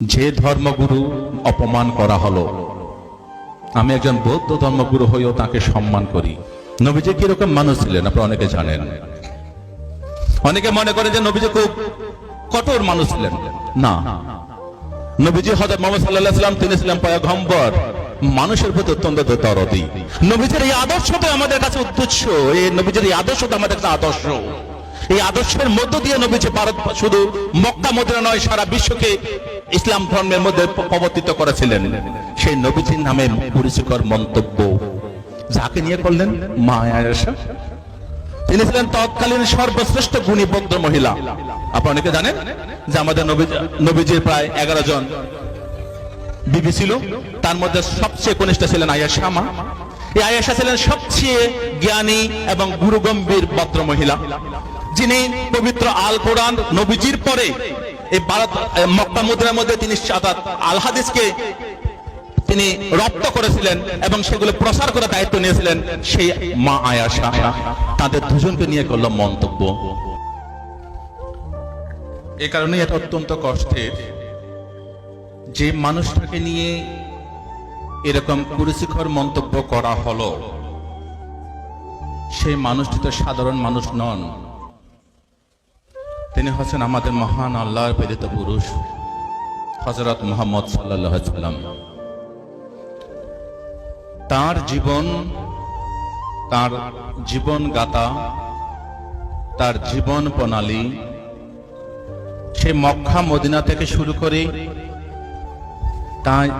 যে ধর্মগুরু অপমান করা হলো, আমি একজন বৌদ্ধ ধর্মগুরু হয়েও তাকে সম্মান করি। নবীজি কিরকম মানুষ ছিলেন আপনারা অনেকে জানেন। অনেকে মনে করে যে নবীজি খুব কঠোর মানুষ ছিলেন। না, নবীজি হযরত মুহাম্মদ সাল্লাল্লাহু আলাইহি ওয়াসাল্লাম তিনি ছিলেন পয়গম্বর, মানুষের প্রতি অত্যন্ত দরদী। নবীজির এই আদর্শটা আমাদের কাছে উদ্দেশ্য, এই নবীজির এই আদর্শটা আমাদের কাছে আদর্শ। এই আদর্শের মধ্য দিয়ে নবীজি ভারত শুধু মক্কা মদিনা নয়, সারা বিশ্বকে ইসলাম ধর্মের মধ্যে প্রবর্তিত করেছিলেন। সেই নবীজির নামে কুরুচিকর মন্তব্য যাকে নিয়ে করলেন, মা আয়েশা। তিনি ছিলেন তৎকালীন সর্বশ্রেষ্ঠ গুণী ভদ্র মহিলা। আপনারা অনেকে জানেন যে আমাদের নবীজির প্রায় 11 জন বিবি ছিল, তার মধ্যে সবচেয়ে কনিষ্ঠ ছিলেন আয়েশা মা। এই আয়েশা ছিলেন সবচেয়ে জ্ঞানী এবং গুরুগম্ভীর ভদ্র মহিলা, যিনি পবিত্র আল কোরআন নবীজির পরে এই ভারত মক্কা মদিনার মধ্যে তিনি আল হাদিসকে তিনি রপ্ত করেছিলেন এবং সেগুলো প্রসার করার দায়িত্ব নিয়েছিলেন সেই মা আয়েশা। তাদের দুজনকে নিয়ে করল মন্তব্য। এই কারণে এটা অত্যন্ত কষ্টের যে মানুষটাকে নিয়ে এরকম কুরুচিকর মন্তব্য করা হলো, সেই মানুষটি তো সাধারণ মানুষ নন। তিনি হচ্ছেন আমাদের মহান আল্লাহর প্রেরিত পুরুষ হযরত মুহাম্মদ সাল্লাল্লাহু আলাইহি ওয়াসাল্লাম। তার জীবন গাথা, তার জীবন প্রণালী, সে মক্কা মদিনা থেকে শুরু করে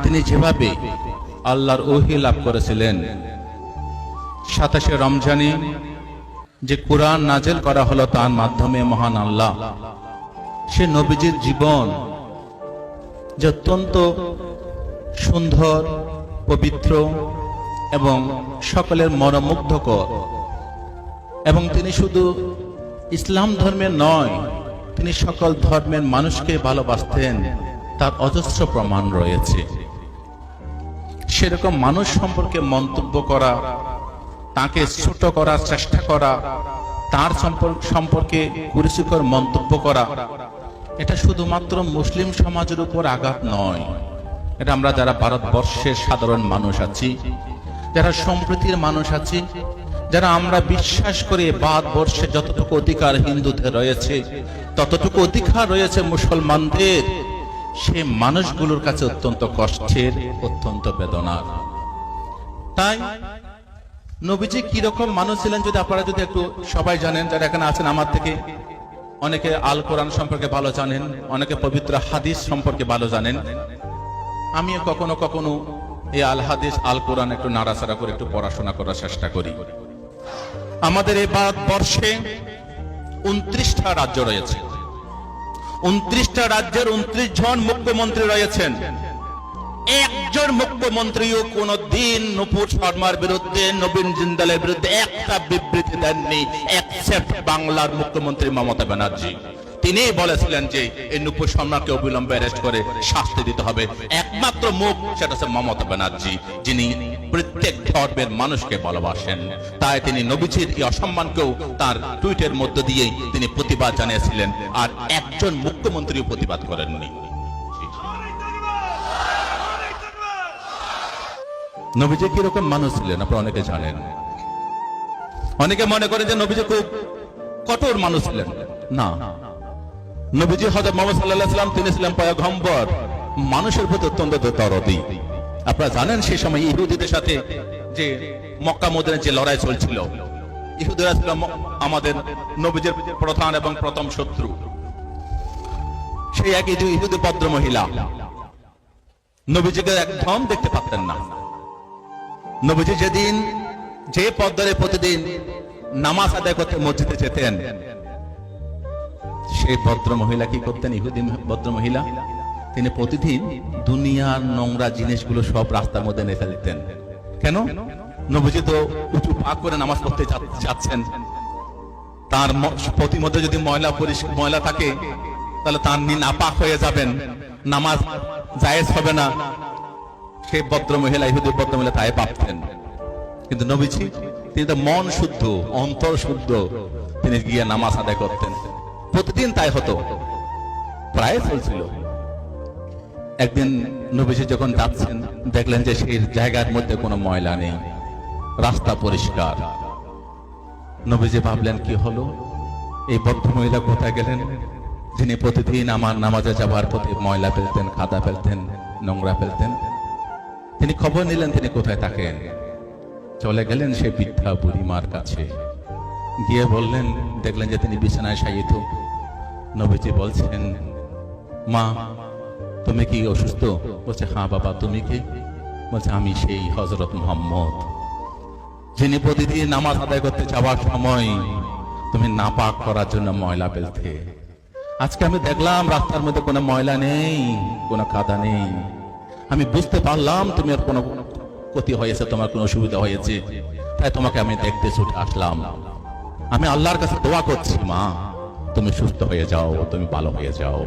তিনি যেভাবে আল্লাহর ওহী লাভ করেছিলেন, 27শে রমজানে যে কোরআন নাজেল করা হলো তার মাধ্যমে মহান আল্লাহ সে নবীজির জীবন যে অত্যন্ত সুন্দর, পবিত্র এবং সকলের মনোমুগ্ধকর, এবং তিনি শুধু ইসলাম ধর্মের নয়, তিনি সকল ধর্মের মানুষকে ভালোবাসতেন, তার অজস্র প্রমাণ রয়েছে। সেরকম মানুষ সম্পর্কে মন্তব্য করা, তাকে ছোট করার চেষ্টা করা, তার সম্পর্কে কুরুচিকর মন্তব্য করা, এটা শুধুমাত্র মুসলিম সমাজের উপর আঘাত নয়। এটা আমরা যারা ভারতবর্ষের সাধারণ মানুষ আছি, যারা সম্প্রীতির মানুষ আছি, যারা আমরা বিশ্বাস করি ভারতবর্ষে যতটুকু অধিকার হিন্দুদের রয়েছে ততটুকু অধিকার রয়েছে মুসলমানদের, সে মানুষগুলোর কাছে অত্যন্ত কষ্টের, অত্যন্ত বেদনার। তাই নবীজি কিরকম মানুষ ছিলেন যদি আপনারা একটু সবাই জানেন, যারা এখানে আছেন আমার থেকে অনেকে আল কোরআন সম্পর্কে ভালো জানেন, অনেকে পবিত্র হাদিস সম্পর্কে ভালো জানেন। আমিও কখনো কখনো এই আল হাদিস আল কোরআন একটু নাড়াচাড়া করে একটু পড়াশোনা করার চেষ্টা করি। আমাদের এই ভারতবর্ষে 29টা রাজ্য রয়েছে। 29টা রাজ্যের 29 জন মুখ্যমন্ত্রী রয়েছেন। একজন মুখ্যমন্ত্রীও কোনদিন নূপুর শর্মার বিরুদ্ধে, নবীন জিন্দালের বিরুদ্ধে একটা বিবৃতি দেননি, এক্সেপ্ট বাংলার মুখ্যমন্ত্রী মমতা ব্যানার্জি। তিনি বলেছিলেন যে এই নূপুর শর্মাকে অবিলম্বে অ্যারেস্ট করে শাস্তি দিতে হবে। একমাত্র মুখ, সেটা হচ্ছে মমতা ব্যানার্জি, যিনি প্রত্যেক ধর্মের মানুষকে ভালোবাসেন। তাই তিনি নবীজির এই অসম্মানকেও তার টুইটের মধ্য দিয়ে তিনি প্রতিবাদ জানিয়েছিলেন, আর একজন মুখ্যমন্ত্রীও প্রতিবাদ করেননি। নবীজি কিরকম মানুষ ছিলেন আপনারা অনেকে জানেন। অনেকে মনে করেন যে নবীজি খুব কঠোর মানুষ ছিলেন। না, নবীজি হযরত মুহাম্মদ সাল্লাল্লাহু আলাইহি ওয়াসাল্লাম তিনি ছিলেন পয়গম্বর, মানুষের প্রতি অত্যন্ত দরদী। আপনারা জানেন সেই সময় ইহুদিদের সাথে যে মক্কা মদিনায় যে লড়াই চলছিল, ইহুদিরা ছিল আমাদের নবীজির প্রধান এবং প্রথম শত্রু। সেই এক ইহুদি ভদ্র মহিলা নবীজিকে একদম দেখতে পারতেন না। নবীজি যেদিন যে পদ্ধতিতে প্রতিদিন নামাজ আদায় করতে মসজিদে যেতেন, সেই ভদ্র মহিলা কি করতেন? ইহুদি ভদ্র মহিলা তিনি প্রতিদিন দুনিয়ার নোংরা জিনিসগুলো সব রাস্তার মধ্যে নেফে দিতেন। কেন? নবীজি তো উঁচু পা করে নামাজ পড়তে যাচ্ছেন, তার প্রতিমধ্যে যদি ময়লা থাকে তাহলে তার নাপাক হয়ে যাবেন, নামাজ জায়েজ হবে না। সেই ভদ্র মহিলা, ইহুদি ভদ্র মহিলা তাই ভাবতেন। কিন্তু নবীজি তিনি তো মন শুদ্ধ, অন্তর শুদ্ধ, তিনি গিয়ে নামাজ আদায় করতেন। প্রতিদিন তাই হতো, প্রায় চলছিল। একদিন নবীজি যখন যাচ্ছেন, দেখলেন যে সেই জায়গার মধ্যে কোনো ময়লা নেই, রাস্তা পরিষ্কার। নবীজি ভাবলেন কি হলো, এই বদ্ধ মহিলা কোথায় গেলেন, যিনি প্রতিদিন আমার নামাজে যাবার পথে ময়লা ফেলতেন, খাদা ফেলতেন, নোংরা ফেলতেন। তিনি খবর নিলেন তিনি কোথায় থাকেন। চলে গেলেন সেই বৃদ্ধা বুড়িমার কাছে, গিয়ে বললেন, দেখলেন যে তিনি বিছানায় শায়িত। নবীজি বলছেন, মা তুমি কি অসুস্থ? বলছে, হ্যাঁ বাবা, তুমি কি? বলছে, আমি সেই হযরত মুহাম্মদ, যিনি প্রতিদিন নামাজ আদায় করতে যাওয়ার সময় তুমি নাপাক করার জন্য ময়লা ফেলতে। আজকে আমি দেখলাম রাস্তার মধ্যে কোনো ময়লা নেই, কোনো কাদা নেই। আমি বুঝতে পারলাম তুমি আর কোনো ক্ষতি হয়েছে, তোমার কোনো অসুবিধা হয়েছে, তাই তোমাকে আমি দেখতে ছুটে আসলাম। আমি আল্লাহর কাছে দোয়া করছি, মা তুমি সুস্থ হয়ে যাও, তুমি ভালো হয়ে যাও।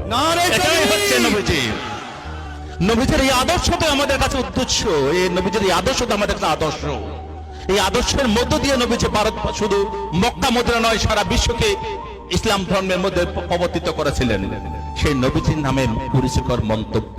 এটাই হচ্ছে নবীজি। নবীজির এই আদর্শটা আমাদের কাছে উদ্দেশ্য, এই নবীজির এই আদর্শটা আমাদের কাছে আদর্শ। এই আদর্শের মধ্য দিয়ে নবীজি ভারত, শুধু মক্কা মদিনা নয়, সারা বিশ্বকে ইসলাম ধর্মের মধ্যে প্রবর্তিত করেছিলেন। সেই নবীজির নামে কুরুচিকর মন্তব্য